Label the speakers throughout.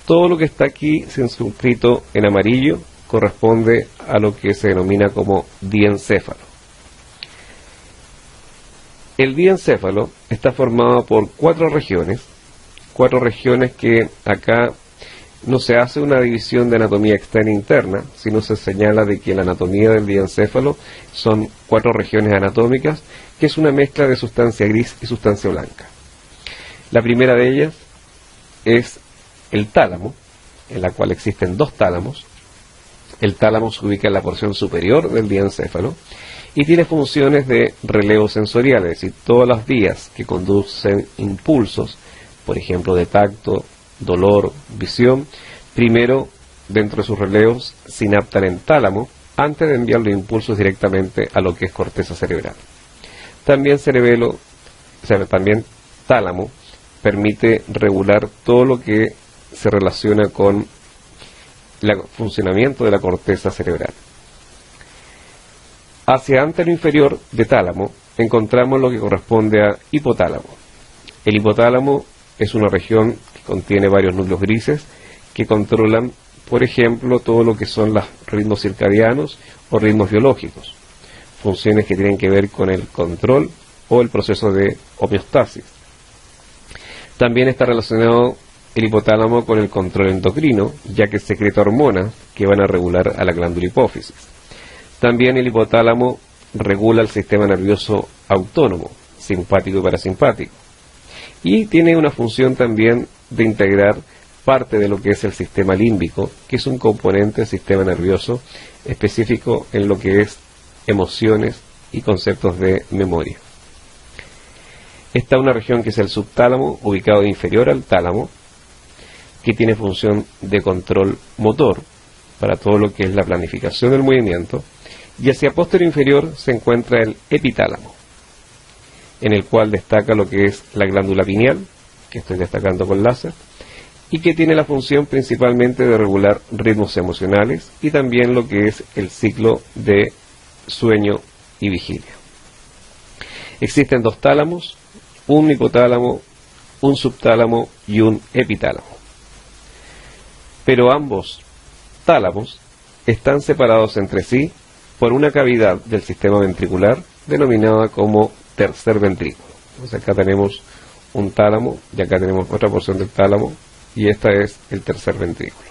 Speaker 1: Todo lo que está aquí circunscrito en amarillo corresponde a lo que se denomina como diencéfalo. El diencéfalo está formado por cuatro regiones que acá no se hace una división de anatomía externa e interna, sino se señala de que la anatomía del diencéfalo son cuatro regiones anatómicas, que es una mezcla de sustancia gris y sustancia blanca. La primera de ellas es el tálamo, en la cual existen dos tálamos. El tálamo se ubica en la porción superior del diencéfalo y tiene funciones de relevo sensorial, es decir, todas las vías que conducen impulsos, por ejemplo de tacto, dolor, visión, primero dentro de sus relevos sinaptan en tálamo antes de enviar los impulsos directamente a lo que es corteza cerebral. También también tálamo permite regular todo lo que se relaciona con el funcionamiento de la corteza cerebral. Hacia antero inferior de tálamo encontramos lo que corresponde a hipotálamo. El hipotálamo es una región que contiene varios núcleos grises que controlan, por ejemplo, todo lo que son los ritmos circadianos o ritmos biológicos, funciones que tienen que ver con el control o el proceso de homeostasis. También está relacionado el hipotálamo con el control endocrino, ya que secreta hormonas que van a regular a la glándula hipófisis. También el hipotálamo regula el sistema nervioso autónomo, simpático y parasimpático. Y tiene una función también de integrar parte de lo que es el sistema límbico, que es un componente del sistema nervioso específico en lo que es emociones y conceptos de memoria. Está una región que es el subtálamo, ubicado inferior al tálamo, que tiene función de control motor para todo lo que es la planificación del movimiento, y hacia posterior inferior se encuentra el epitálamo, en el cual destaca lo que es la glándula pineal, que estoy destacando con láser, y que tiene la función principalmente de regular ritmos emocionales y también lo que es el ciclo de sueño y vigilia. Existen dos tálamos, un hipotálamo, un subtálamo y un epitálamo. Pero ambos tálamos están separados entre sí por una cavidad del sistema ventricular denominada como tercer ventrículo. Entonces acá tenemos un tálamo y acá tenemos otra porción del tálamo y esta es el tercer ventrículo.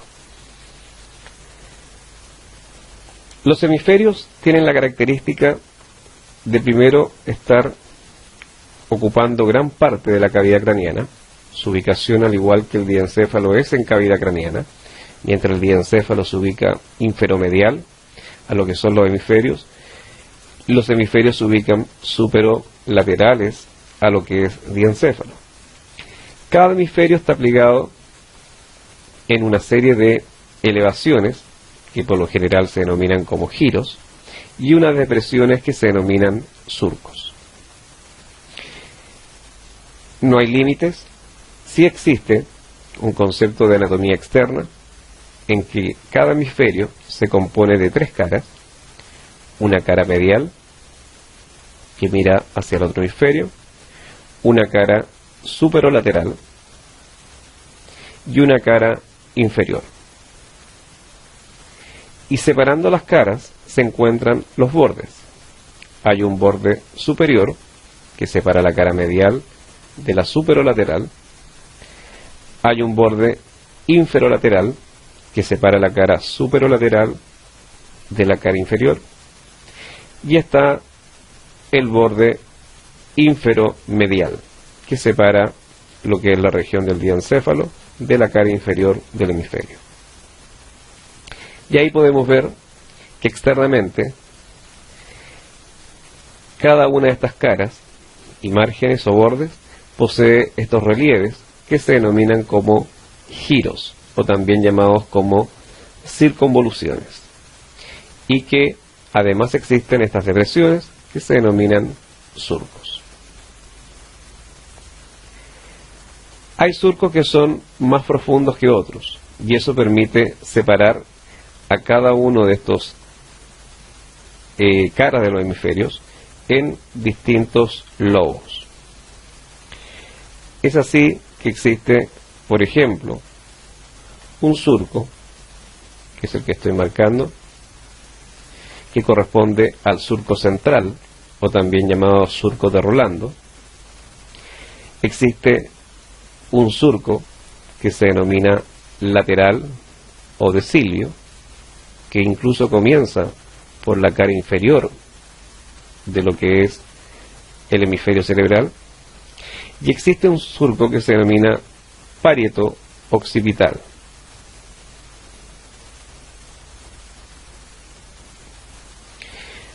Speaker 1: Los hemisferios tienen la característica de primero estar ocupando gran parte de la cavidad craneana. Su ubicación, al igual que el diencéfalo, es en cavidad craneana, mientras el diencéfalo se ubica inferomedial a lo que son los hemisferios. Los hemisferios se ubican superolaterales a lo que es diencéfalo. Cada hemisferio está plegado en una serie de elevaciones, que por lo general se denominan como giros, y unas depresiones que se denominan surcos. No hay límites. Sí existe un concepto de anatomía externa, en que cada hemisferio se compone de tres caras: una cara medial, que mira hacia el otro hemisferio, una cara superolateral y una cara inferior. Y separando las caras se encuentran los bordes. Hay un borde superior que separa la cara medial de la superolateral. Hay un borde inferolateral que separa la cara superolateral de la cara inferior. Y está el borde inferomedial que separa lo que es la región del diencéfalo de la cara inferior del hemisferio. Y ahí podemos ver que externamente cada una de estas caras y márgenes o bordes posee estos relieves que se denominan como giros, o también llamados como circunvoluciones, y que además existen estas depresiones que se denominan surcos. Hay surcos que son más profundos que otros, y eso permite separar a cada uno de estos caras de los hemisferios en distintos lobos. Es así que existe, por ejemplo, un surco, que es el que estoy marcando, que corresponde al surco central, o también llamado surco de Rolando. Existe un surco que se denomina lateral o de Silvio, que incluso comienza por la cara inferior de lo que es el hemisferio cerebral, y existe un surco que se denomina parieto occipital.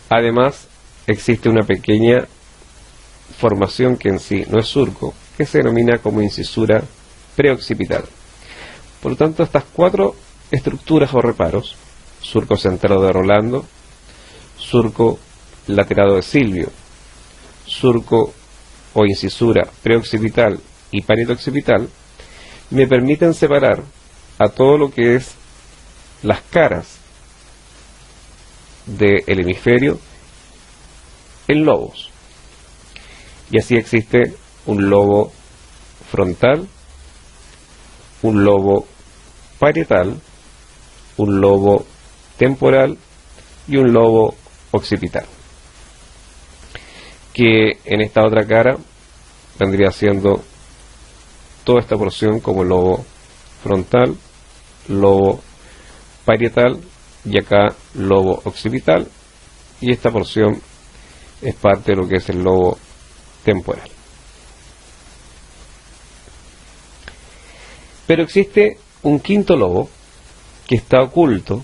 Speaker 1: Además, existe una pequeña formación que en sí no es surco, que se denomina como incisura preoccipital. Por lo tanto, estas cuatro estructuras o reparos, surco centrado de Rolando, surco laterado de Silvio, surco o incisura preoccipital y parieto occipital, me permiten separar a todo lo que es las caras del hemisferio en lobos. Y así existe un lobo frontal, un lobo parietal, un lobo temporal y un lobo occipital, que en esta otra cara vendría siendo toda esta porción como lobo frontal, lobo parietal y acá lobo occipital, y esta porción es parte de lo que es el lobo temporal. Pero existe un quinto lobo que está oculto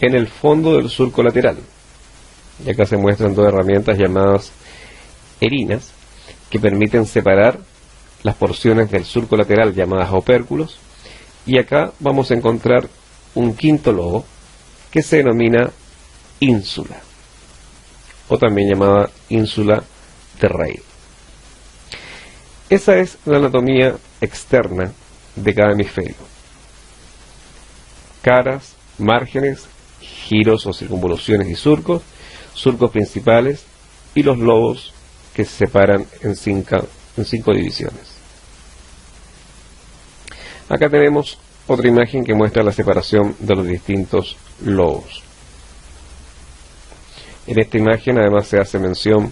Speaker 1: en el fondo del surco lateral, y acá se muestran dos herramientas llamadas erinas que permiten separar las porciones del surco lateral llamadas opérculos, y acá vamos a encontrar un quinto lobo que se denomina ínsula, o también llamada ínsula de Rey. Esa es la anatomía externa de cada hemisferio: caras, márgenes, giros o circunvoluciones y surcos, surcos principales y los lobos que se separan en cinco divisiones. Acá tenemos otra imagen que muestra la separación de los distintos lobos. En esta imagen además se hace mención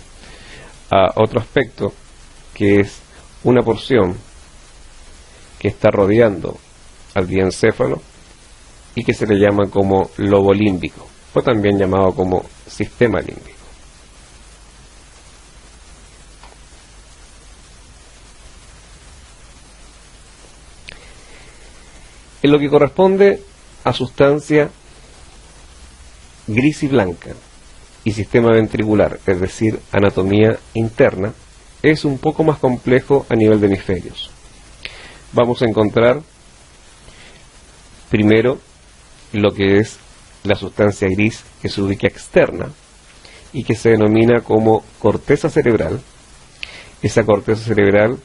Speaker 1: a otro aspecto, que es una porción que está rodeando al diencéfalo y que se le llama como lobo límbico, o también llamado como sistema límbico. En lo que corresponde a sustancia gris y blanca y sistema ventricular, es decir, anatomía interna, es un poco más complejo a nivel de hemisferios. Vamos a encontrar primero lo que es la sustancia gris, que se ubica externa y que se denomina como corteza cerebral. Esa corteza cerebral,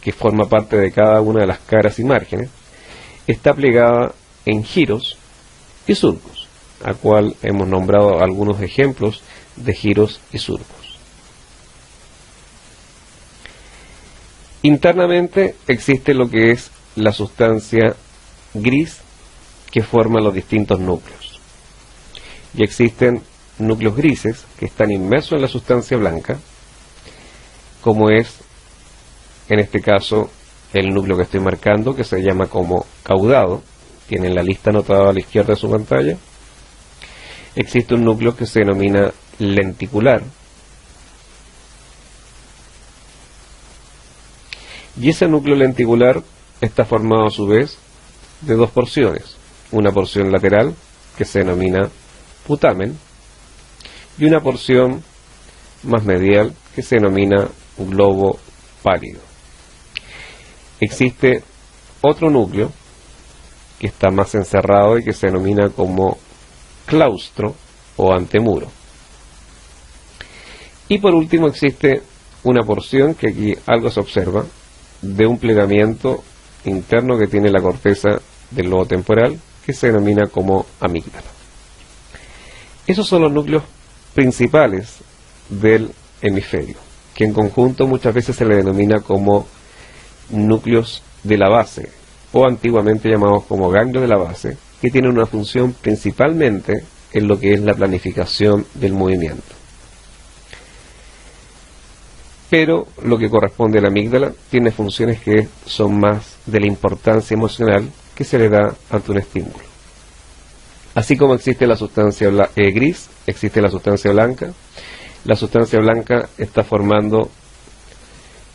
Speaker 1: que forma parte de cada una de las caras y márgenes, está plegada en giros y surcos, a cual hemos nombrado algunos ejemplos de giros y surcos. Internamente existe lo que es la sustancia gris que forma los distintos núcleos. Y existen núcleos grises que están inmersos en la sustancia blanca, como es, en este caso, el núcleo que estoy marcando, que se llama como caudado. Tienen la lista anotada a la izquierda de su pantalla. Existe un núcleo que se denomina lenticular, y ese núcleo lenticular está formado a su vez de dos porciones: una porción lateral que se denomina putamen y una porción más medial que se denomina globo pálido. Existe otro núcleo que está más encerrado y que se denomina como claustro o antemuro. Y por último existe una porción que aquí algo se observa de un plegamiento interno que tiene la corteza del lobo temporal, que se denomina como amígdala. Esos son los núcleos principales del hemisferio, que en conjunto muchas veces se le denomina como núcleos de la base o antiguamente llamados como ganglios de la base, que tienen una función principalmente en lo que es la planificación del movimiento. Pero lo que corresponde a la amígdala tiene funciones que son más de la importancia emocional que se le da ante un estímulo. Así como existe la sustancia gris, existe la sustancia blanca. La sustancia blanca está formando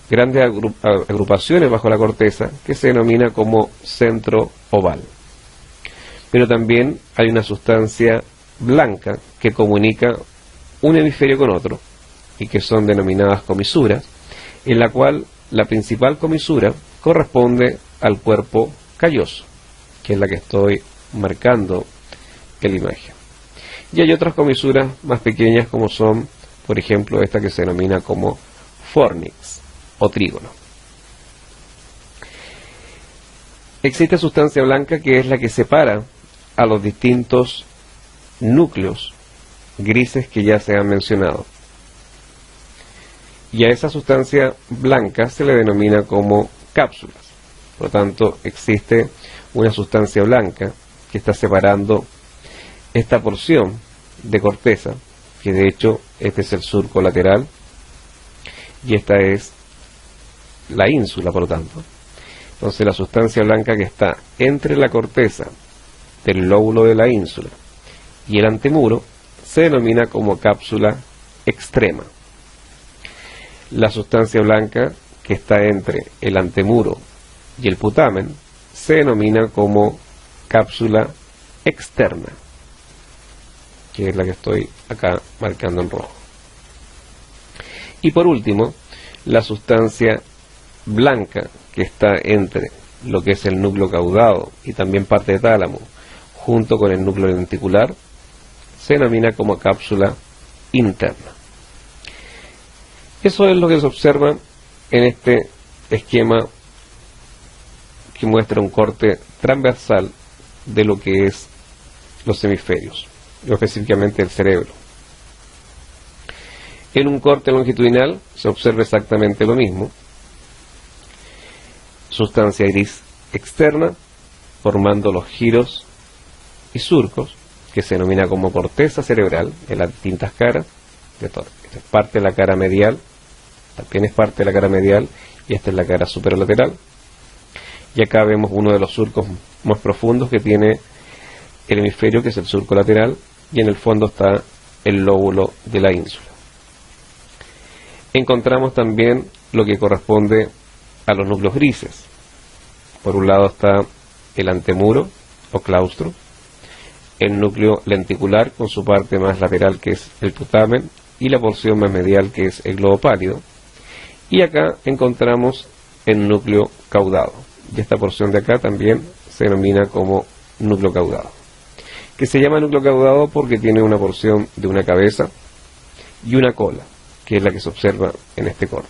Speaker 1: grandes agrupaciones bajo la corteza que se denomina como centro oval. Pero también hay una sustancia blanca que comunica un hemisferio con otro y que son denominadas comisuras, en la cual la principal comisura corresponde al cuerpo calloso, que es la que estoy marcando en la imagen. Y hay otras comisuras más pequeñas como son, por ejemplo, esta que se denomina como fornix o trígono. Existe sustancia blanca que es la que separa a los distintos núcleos grises que ya se han mencionado. Y a esa sustancia blanca se le denomina como cápsulas. Por lo tanto, existe una sustancia blanca que está separando esta porción de corteza, que de hecho este es el surco lateral y esta es la ínsula, por lo tanto. Entonces la sustancia blanca que está entre la corteza del lóbulo de la ínsula y el antemuro se denomina como cápsula extrema. La sustancia blanca que está entre el antemuro y el putamen se denomina como cápsula externa, que es la que estoy acá marcando en rojo. Y por último, la sustancia blanca que está entre lo que es el núcleo caudado y también parte de tálamo, junto con el núcleo lenticular, se denomina como cápsula interna. Eso es lo que se observa en este esquema que muestra un corte transversal de lo que es los hemisferios, y específicamente el cerebro. En un corte longitudinal se observa exactamente lo mismo. Sustancia gris externa, formando los giros y surcos, que se denomina como corteza cerebral en las distintas caras. Esta es parte de la cara medial, también es parte de la cara medial, y esta es la cara superolateral. Y acá vemos uno de los surcos más profundos que tiene el hemisferio, que es el surco lateral, y en el fondo está el lóbulo de la ínsula. Encontramos también lo que corresponde a los núcleos grises. Por un lado está el antemuro o claustro, el núcleo lenticular con su parte más lateral, que es el putamen, y la porción más medial, que es el globo pálido. Y acá encontramos el núcleo caudado, y esta porción de acá también se denomina como núcleo caudado, que se llama núcleo caudado porque tiene una porción de una cabeza y una cola, que es la que se observa en este corte.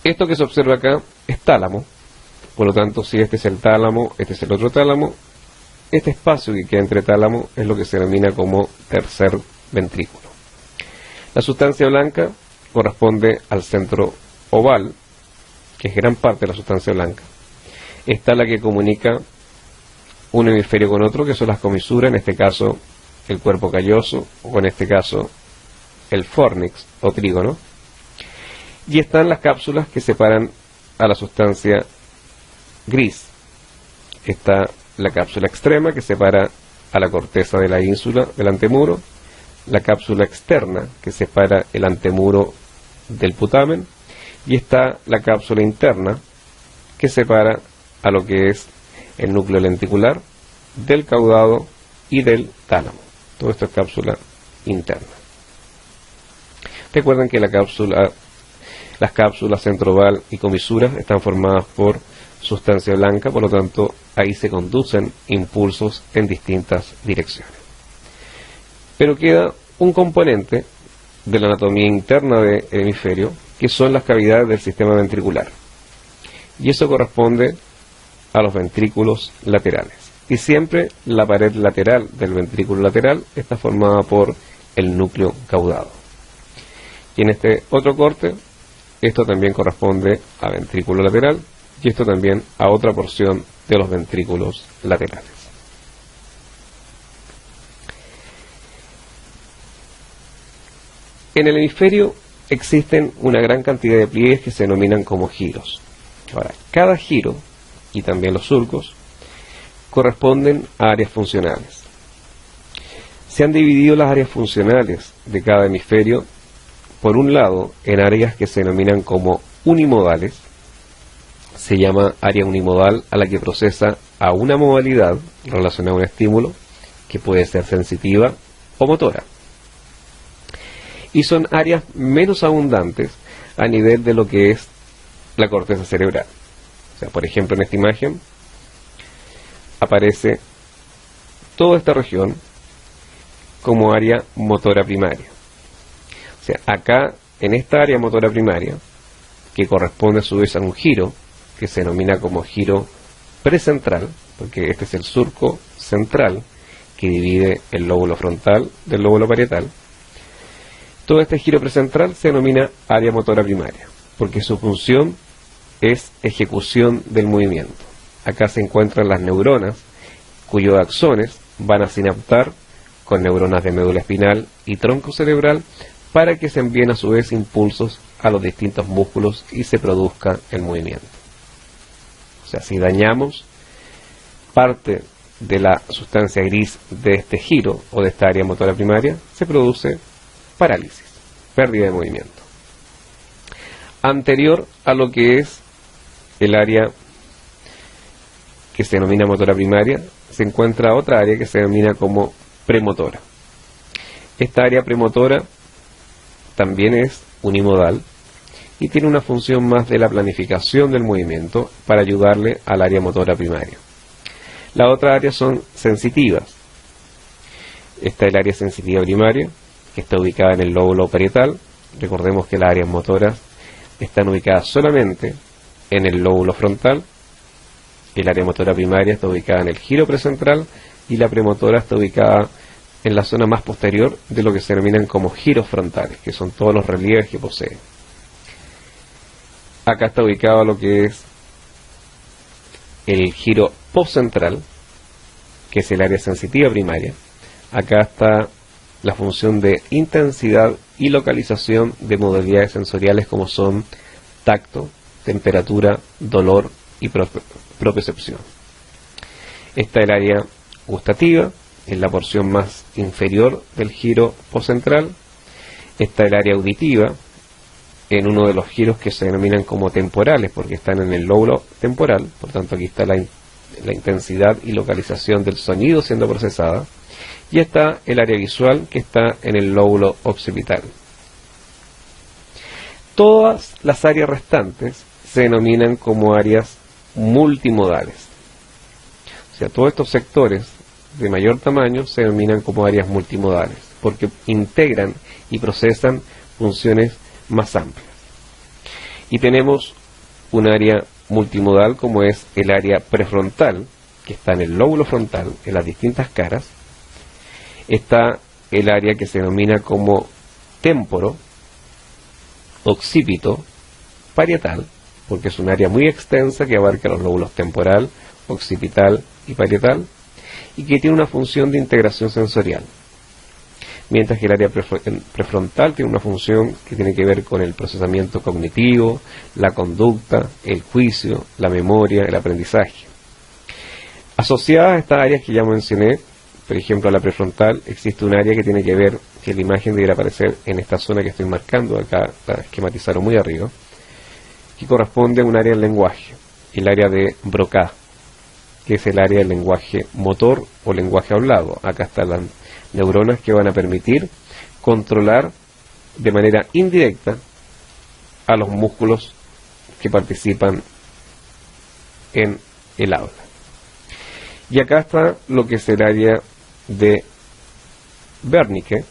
Speaker 1: Esto que se observa acá es tálamo. Por lo tanto, si este es el tálamo, este es el otro tálamo, este espacio que queda entre tálamo es lo que se denomina como tercer ventrículo. La sustancia blanca corresponde al centro oval, que es gran parte de la sustancia blanca. Está la que comunica un hemisferio con otro, que son las comisuras, en este caso el cuerpo calloso, o en este caso el fornix o trígono. Y están las cápsulas que separan a la sustancia gris. Está la cápsula extrema que separa a la corteza de la ínsula del antemuro, la cápsula externa que separa el antemuro del putamen, y está la cápsula interna que separa a lo que es el núcleo lenticular del caudado y del tálamo. Todo esto es cápsula interna. Recuerden que las cápsulas centroval y comisuras están formadas por sustancia blanca, por lo tanto ahí se conducen impulsos en distintas direcciones. Pero queda un componente de la anatomía interna del hemisferio, que son las cavidades del sistema ventricular, y eso corresponde a los ventrículos laterales, y siempre la pared lateral del ventrículo lateral está formada por el núcleo caudado. Y en este otro corte esto también corresponde a ventrículo lateral y esto también a otra porción de los ventrículos laterales. En el hemisferio existen una gran cantidad de pliegues que se denominan como giros. Ahora, cada giro, y también los surcos, corresponden a áreas funcionales. Se han dividido las áreas funcionales de cada hemisferio, por un lado, en áreas que se denominan como unimodales. Se llama área unimodal a la que procesa a una modalidad relacionada a un estímulo, que puede ser sensitiva o motora. Y son áreas menos abundantes a nivel de lo que es la corteza cerebral. O sea, por ejemplo, en esta imagen aparece toda esta región como área motora primaria. O sea, acá, en esta área motora primaria, que corresponde a su vez a un giro, que se denomina como giro precentral, porque este es el surco central que divide el lóbulo frontal del lóbulo parietal. Todo este giro precentral se denomina área motora primaria, porque su función es ejecución del movimiento. Acá se encuentran las neuronas, cuyos axones van a sinaptar con neuronas de médula espinal y tronco cerebral para que se envíen a su vez impulsos a los distintos músculos y se produzca el movimiento. O sea, si dañamos parte de la sustancia gris de este giro o de esta área motora primaria, se produce parálisis, pérdida de movimiento. Anterior a lo que es el área que se denomina motora primaria, se encuentra otra área que se denomina como premotora. Esta área premotora también es unimodal y tiene una función más de la planificación del movimiento para ayudarle al área motora primaria. La otra área son sensitivas. Esta es el área sensitiva primaria, que está ubicada en el lóbulo parietal. Recordemos que las áreas motoras están ubicadas solamente en el lóbulo frontal. El área motora primaria está ubicada en el giro precentral y la premotora está ubicada en la zona más posterior de lo que se denominan como giros frontales, que son todos los relieves que posee. Acá está ubicado lo que es el giro postcentral, que es el área sensitiva primaria. Acá está la función de intensidad y localización de modalidades sensoriales como son tacto, temperatura, dolor y propriocepción. Esta es el área gustativa, es la porción más inferior del giro postcentral. Esta es el área auditiva, en uno de los giros que se denominan como temporales, porque están en el lóbulo temporal, por tanto aquí está la intensidad y localización del sonido siendo procesada. Y está el área visual, que está en el lóbulo occipital. Todas las áreas restantes se denominan como áreas multimodales. O sea, todos estos sectores de mayor tamaño se denominan como áreas multimodales, porque integran y procesan funciones más amplias. Y tenemos un área multimodal como es el área prefrontal, que está en el lóbulo frontal, en las distintas caras. Está el área que se denomina como temporo, occipito, parietal, porque es un área muy extensa que abarca los lóbulos temporal, occipital y parietal, y que tiene una función de integración sensorial. Mientras que el área prefrontal tiene una función que tiene que ver con el procesamiento cognitivo, la conducta, el juicio, la memoria, el aprendizaje. Asociadas a estas áreas que ya mencioné, por ejemplo, a la prefrontal, existe un área que tiene que ver, que la imagen debería aparecer en esta zona que estoy marcando, acá la esquematizaron muy arriba, que corresponde a un área del lenguaje, el área de Broca, que es el área del lenguaje motor o lenguaje hablado. Acá están las neuronas que van a permitir controlar de manera indirecta a los músculos que participan en el habla. Y acá está lo que es el área de Wernicke,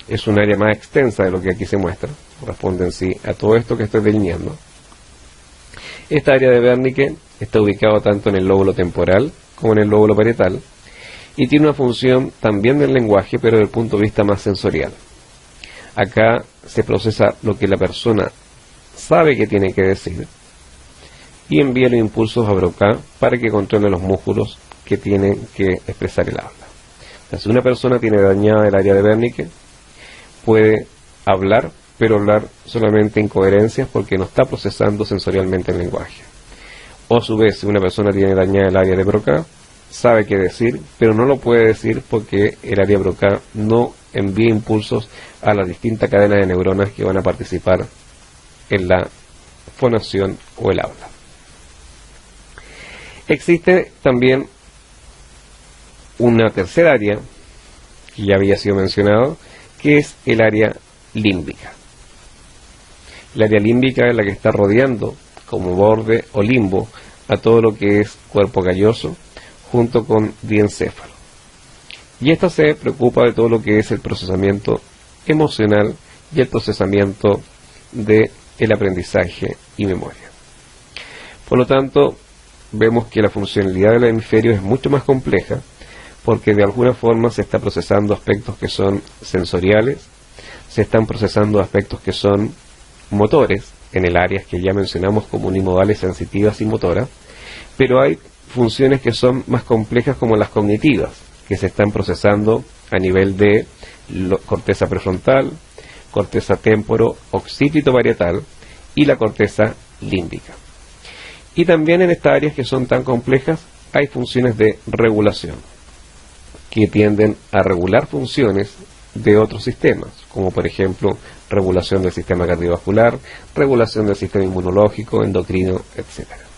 Speaker 1: es un área más extensa de lo que aquí se muestra, corresponde en sí a todo esto que estoy delineando. Esta área de Wernicke está ubicada tanto en el lóbulo temporal como en el lóbulo parietal y tiene una función también del lenguaje, pero desde el punto de vista más sensorial. Acá se procesa lo que la persona
Speaker 2: sabe qué tiene que decir y envía los impulsos a Broca para que controle los músculos que tienen que expresar el habla. O sea, si una persona tiene dañada el área de Wernicke, puede hablar, pero hablar solamente incoherencias porque no está procesando sensorialmente el lenguaje. O a su vez, si una persona tiene dañada el área de Broca, sabe qué decir, pero no lo puede decir porque el área Broca no envía impulsos a las distintas cadenas de neuronas que van a participar en la fonación o el habla. Existe también una tercera área, que ya había sido mencionado, que es el área límbica. El área límbica es la que está rodeando como borde o limbo a todo lo que es cuerpo calloso, junto con diencéfalo. Y esta se preocupa de todo lo que es el procesamiento emocional y el procesamiento del aprendizaje y memoria. Por lo tanto, vemos que la funcionalidad del hemisferio es mucho más compleja, porque de alguna forma se está procesando aspectos que son sensoriales, se están procesando aspectos que son motores, en el área que ya mencionamos como unimodales, sensitivas y motoras, pero hay funciones que son más complejas como las cognitivas, que se están procesando a nivel de corteza prefrontal, corteza temporo-occipito parietal y la corteza límbica. Y también en estas áreas que son tan complejas hay funciones de regulación, que tienden a regular funciones de otros sistemas, como por ejemplo regulación del sistema cardiovascular, regulación del sistema inmunológico, endocrino, etc.